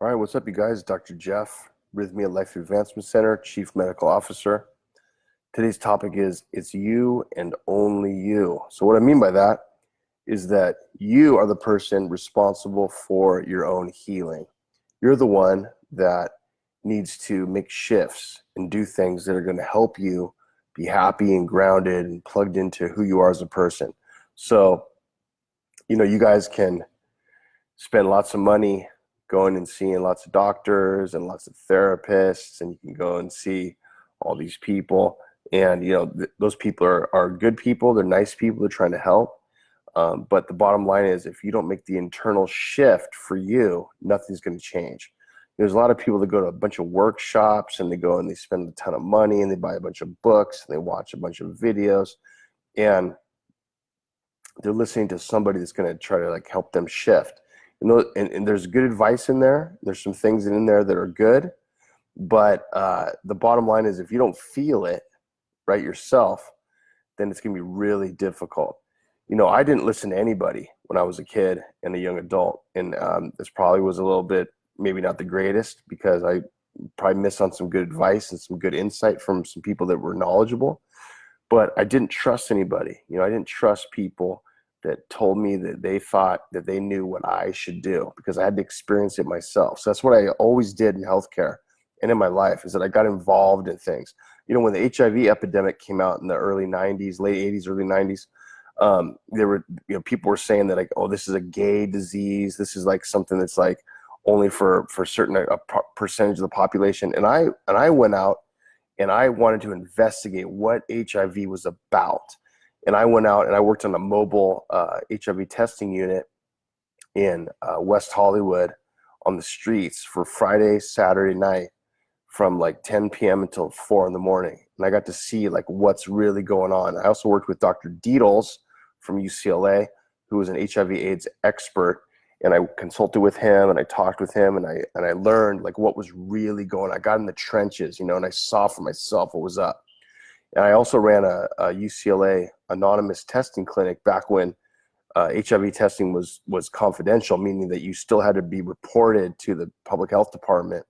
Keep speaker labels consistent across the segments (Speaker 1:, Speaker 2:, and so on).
Speaker 1: All right, what's up, you guys? Dr. Jeff, Rhythmia Life Advancement Center, Chief Medical Officer. Today's topic is it's you and only you. So what I mean by that is that you are the person responsible for your own healing. You're the one that needs to make shifts and do things that are going to help you be happy and grounded and plugged into who you are as a person. So, you guys can spend lots of money going and seeing lots of doctors and lots of therapists, and you can go and see all these people. And, those people are good people. They're nice people. They're trying to help. But the bottom line is, if you don't make the internal shift for you, nothing's going to change. There's a lot of people that go to a bunch of workshops and they go and they spend a ton of money and they buy a bunch of books and they watch a bunch of videos, and they're listening to somebody that's going to try to help them shift. And there's good advice in there. There's some things in there that are good, but the bottom line is, if you don't feel it right yourself, then it's going to be really difficult. I didn't listen to anybody when I was a kid and a young adult, and this probably was a little bit maybe not the greatest, because I probably missed on some good advice and some good insight from some people that were knowledgeable, but I didn't trust anybody. I didn't trust people that told me that they thought that they knew what I should do, because I had to experience it myself. So that's what I always did in healthcare and in my life, is that I got involved in things. When the HIV epidemic came out in the early 90s, late 80s, early 90s, there were, people were saying that oh, this is a gay disease. This is something that's only for certain a percentage of the population. And I went out and I wanted to investigate what HIV was about. And I went out and I worked on a mobile HIV testing unit in West Hollywood on the streets for Friday, Saturday night from 10 p.m. until 4 in the morning. And I got to see what's really going on. I also worked with Dr. Deedles from UCLA, who was an HIV/AIDS expert. And I consulted with him and I talked with him and I learned what was really going on. I got in the trenches, and I saw for myself what was up. And I also ran a UCLA anonymous testing clinic back when HIV testing was confidential, meaning that you still had to be reported to the public health department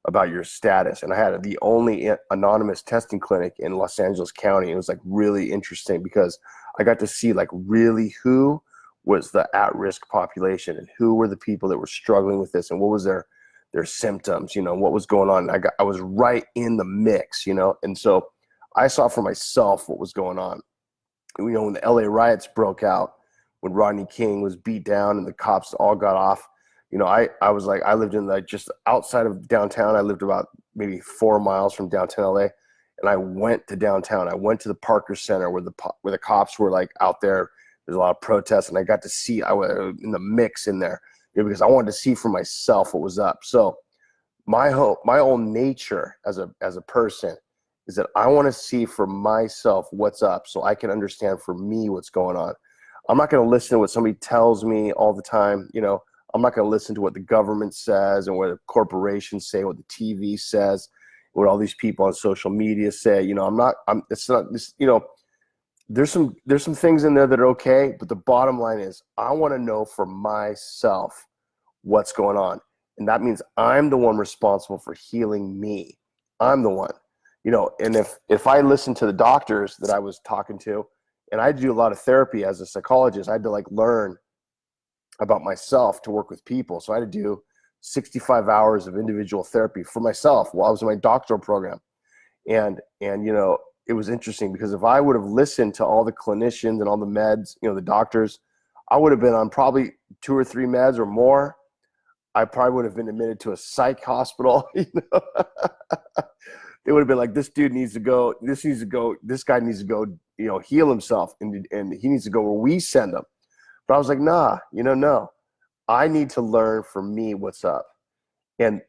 Speaker 1: about your status. And I had the only anonymous testing clinic in Los Angeles County. It was really interesting, because I got to see really who was the at-risk population and who were the people that were struggling with this and what was their symptoms, what was going on. I was right in the mix, and so I saw for myself what was going on. When the LA riots broke out, when Rodney King was beat down and the cops all got off, I was I lived in just outside of downtown. I lived about maybe 4 miles from downtown LA, and I went to downtown. I went to the Parker Center where the cops were out there. There's a lot of protests, and I got to see, I was in the mix in there, because I wanted to see for myself what was up. So my own nature as a person is that I want to see for myself what's up, so I can understand for me what's going on. I'm not going to listen to what somebody tells me all the time. I'm not going to listen to what the government says and what the corporations say, what the TV says, what all these people on social media say. It's not this, there's some things in there that are okay, but the bottom line is I want to know for myself what's going on. And that means I'm the one responsible for healing me. I'm the one. And if I listen to the doctors that I was talking to, and I do a lot of therapy as a psychologist, I had to learn about myself to work with people. So I had to do 65 hours of individual therapy for myself while I was in my doctoral program. And it was interesting, because if I would have listened to all the clinicians and all the meds, the doctors, I would have been on probably 2 or 3 meds or more. I probably would have been admitted to a psych hospital. They would have been this dude needs to go, this guy needs to go, heal himself, and he needs to go where we send him. But I was nah, no. I need to learn for me what's up. And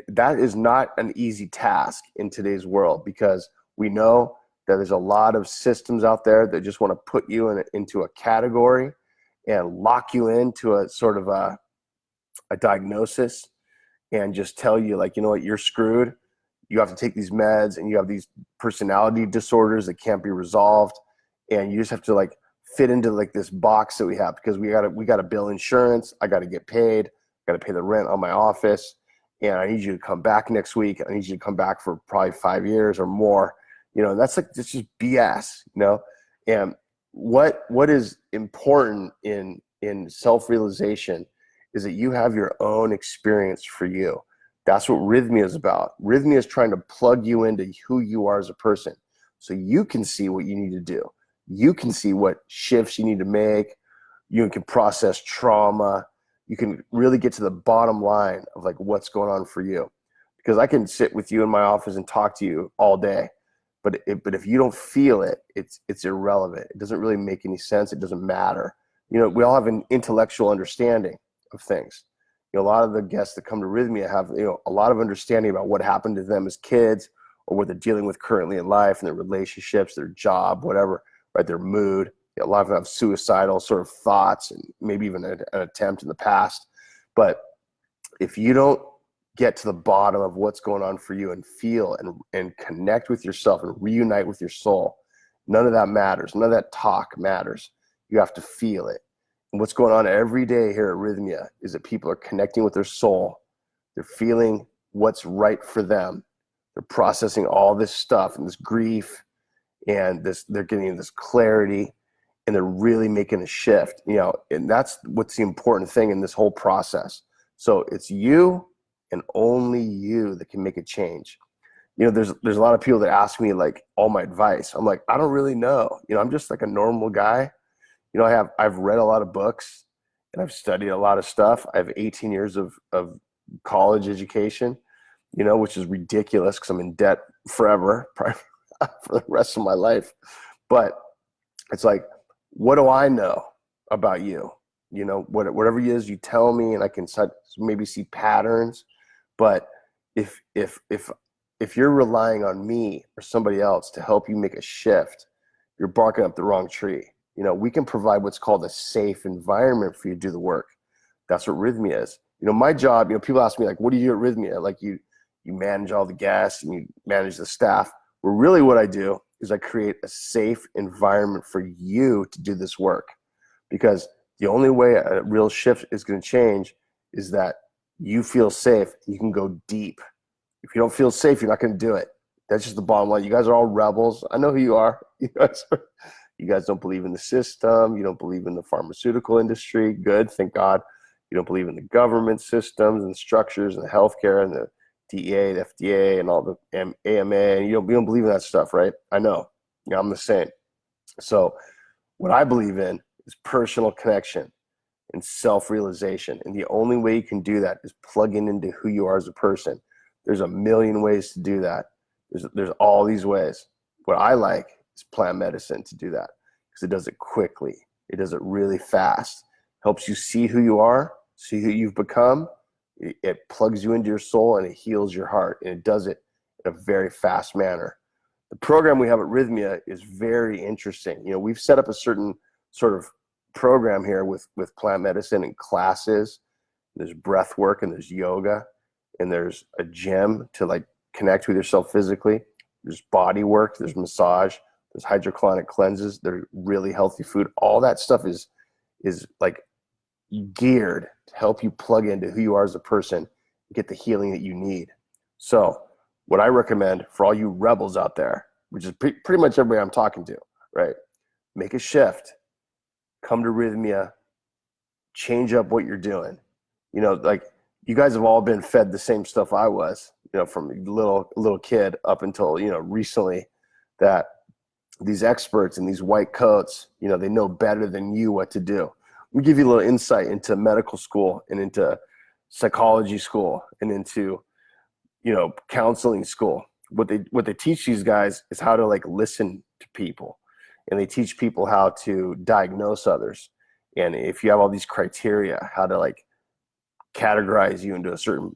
Speaker 1: that is not an easy task in today's world, because we know that there's a lot of systems out there that just want to put you into a category and lock you into a sort of a diagnosis and just tell you what, you're screwed. You have to take these meds, and you have these personality disorders that can't be resolved. And you just have to fit into this box that we have, because we got to bill insurance. I got to get paid. I got to pay the rent on my office. and I need you to come back next week. I need you to come back for probably 5 years or more. That's just BS, And what is important in self-realization is that you have your own experience for you. That's what Rhythmia is about. Rhythmia is trying to plug you into who you are as a person so you can see what you need to do. You can see what shifts you need to make. You can process trauma. You can really get to the bottom line of like what's going on for you. Because I can sit with you in my office and talk to you all day, but if you don't feel it, it's irrelevant. It doesn't really make any sense. It doesn't matter. We all have an intellectual understanding of things. A lot of the guests that come to Rhythmia have a lot of understanding about what happened to them as kids or what they're dealing with currently in life and their relationships, their job, whatever, right? Their mood. A lot of them have suicidal sort of thoughts and maybe even an attempt in the past. But if you don't get to the bottom of what's going on for you and feel and connect with yourself and reunite with your soul, none of that matters. None of that talk matters. You have to feel it. And what's going on every day here at Rhythmia is that people are connecting with their soul. They're feeling what's right for them. They're processing all this stuff and this grief and they're getting this clarity. And they're really making a shift, and that's what's the important thing in this whole process. So it's you and only you that can make a change. There's a lot of people that ask me like all my advice. I'm like, I don't really know. I'm just like a normal guy. I've read a lot of books and I've studied a lot of stuff. I have 18 years of college education, which is ridiculous because I'm in debt forever, probably for the rest of my life. But it's like, what do I know about you? Whatever it is you tell me, and I can maybe see patterns. But if you're relying on me or somebody else to help you make a shift, you're barking up the wrong tree. We can provide what's called a safe environment for you to do the work. That's what Rhythmia is. My job, people ask me like, what do you do at Rhythmia? Like you manage all the guests and you manage the staff. Well, really what I do is I create a safe environment for you to do this work, because the only way a real shift is going to change is that you feel safe. You can go deep. If you don't feel safe, you're not going to do it. That's just the bottom line. You guys are all rebels. I know who you are. You guys don't believe in the system. You don't believe in the pharmaceutical industry. Good, thank God. You don't believe in the government systems and structures and the healthcare and the DEA, the FDA, and all the AMA, and you don't believe in that stuff, right? I know. I'm the same. So what I believe in is personal connection and self-realization. And the only way you can do that is plugging into who you are as a person. There's a million ways to do that. There's all these ways. What I like is plant medicine to do that because it does it quickly. It does it really fast. Helps you see who you are, see who you've become. It plugs you into your soul and it heals your heart, and it does it in a very fast manner. The program we have at Rhythmia is very interesting. We've set up a certain sort of program here with plant medicine and classes. There's breath work and there's yoga and there's a gym to like connect with yourself physically. There's body work, there's massage, there's hydrocolonic cleanses, there's really healthy food. All that stuff is like geared to help you plug into who you are as a person and get the healing that you need. So what I recommend for all you rebels out there, which is pretty much everybody I'm talking to, right? Make a shift, come to Rhythmia, change up what you're doing. Like you guys have all been fed the same stuff I was, from a little kid up until, recently, that these experts in these white coats, they know better than you what to do. Let me give you a little insight into medical school and into psychology school and into, counseling school. What they teach these guys is how to like listen to people, and they teach people how to diagnose others. And if you have all these criteria, how to like categorize you into a certain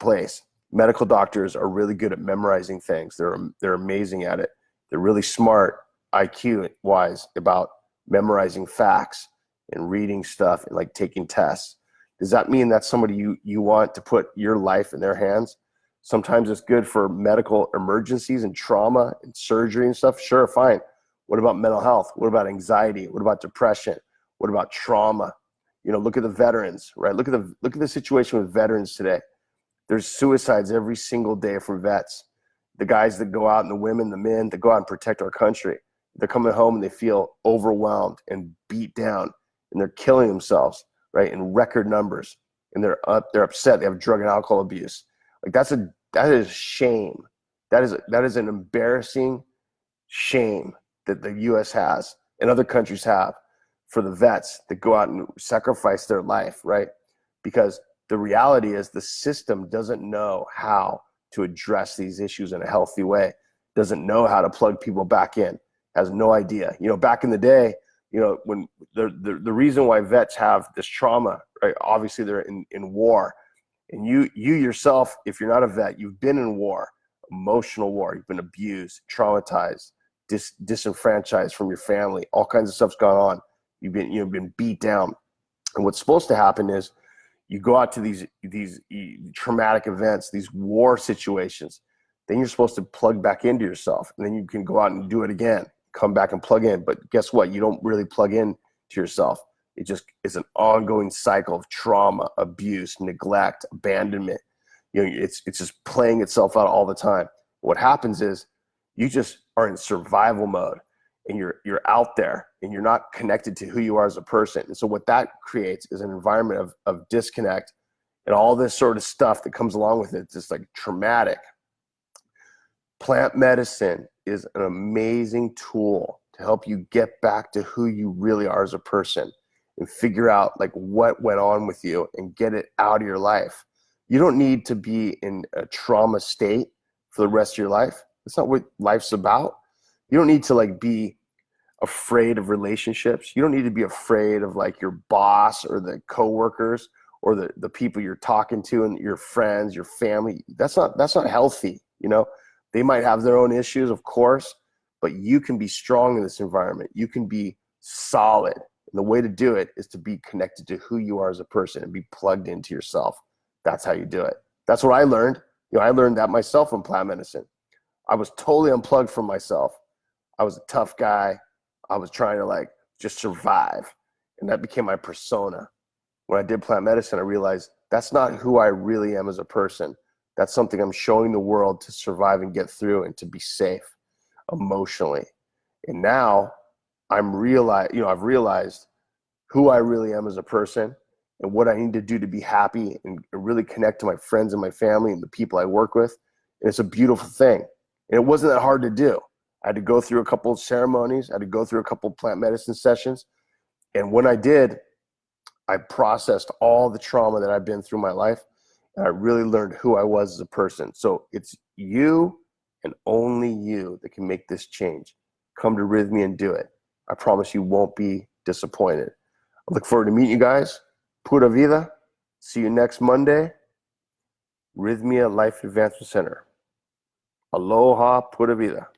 Speaker 1: place. Medical doctors are really good at memorizing things. They're amazing at it. They're really smart IQ wise about memorizing facts and reading stuff and like taking tests. Does that mean that's somebody you want to put your life in their hands? Sometimes it's good for medical emergencies and trauma and surgery and stuff. Sure, fine. What about mental health? What about anxiety? What about depression? What about trauma? Look at the veterans, right? Look at the situation with veterans today. There's suicides every single day from vets. The guys that go out and the women, the men that go out and protect our country. They're coming home and they feel overwhelmed and beat down, and they're killing themselves, right, in record numbers. And they're upset. They have drug and alcohol abuse. Like that is shame. That is an embarrassing shame that the U.S. has and other countries have for the vets that go out and sacrifice their life, right? Because the reality is the system doesn't know how to address these issues in a healthy way, doesn't know how to plug people back in, has no idea. Back in the day, when the reason why vets have this trauma, right? Obviously they're in war, and you yourself, if you're not a vet, you've been in war, emotional war, you've been abused, traumatized, disenfranchised from your family, all kinds of stuff's gone on. You've been beat down. And what's supposed to happen is you go out to these traumatic events, these war situations, then you're supposed to plug back into yourself, and then you can go out and do it again, come back and plug in. But guess what? You don't really plug in to yourself. It just is an ongoing cycle of trauma, abuse, neglect, abandonment. It's just playing itself out all the time. What happens is you just are in survival mode, and you're out there, and you're not connected to who you are as a person. And so what that creates is an environment of disconnect and all this sort of stuff that comes along with it. It's just like traumatic. Plant medicine is an amazing tool to help you get back to who you really are as a person and figure out like what went on with you and get it out of your life. You don't need to be in a trauma state for the rest of your life. That's not what life's about. You don't need to like be afraid of relationships. You don't need to be afraid of like your boss or the coworkers or the people you're talking to and your friends, your family. That's not healthy. They might have their own issues, of course, but you can be strong in this environment. You can be solid. And the way to do it is to be connected to who you are as a person and be plugged into yourself. That's how you do it. That's what I learned. I learned that myself from plant medicine. I was totally unplugged from myself. I was a tough guy. I was trying to like just survive. And that became my persona. When I did plant medicine, I realized that's not who I really am as a person. That's something I'm showing the world to survive and get through and to be safe emotionally. And now I've realized who I really am as a person and what I need to do to be happy and really connect to my friends and my family and the people I work with. And it's a beautiful thing. And it wasn't that hard to do. I had to go through a couple of ceremonies. I had to go through a couple of plant medicine sessions. And when I did, I processed all the trauma that I've been through my life. And I really learned who I was as a person. So it's you and only you that can make this change. Come to Rhythmia and do it. I promise you won't be disappointed. I look forward to meeting you guys. Pura vida. See you next Monday. Rhythmia Life Advancement Center. Aloha, pura vida.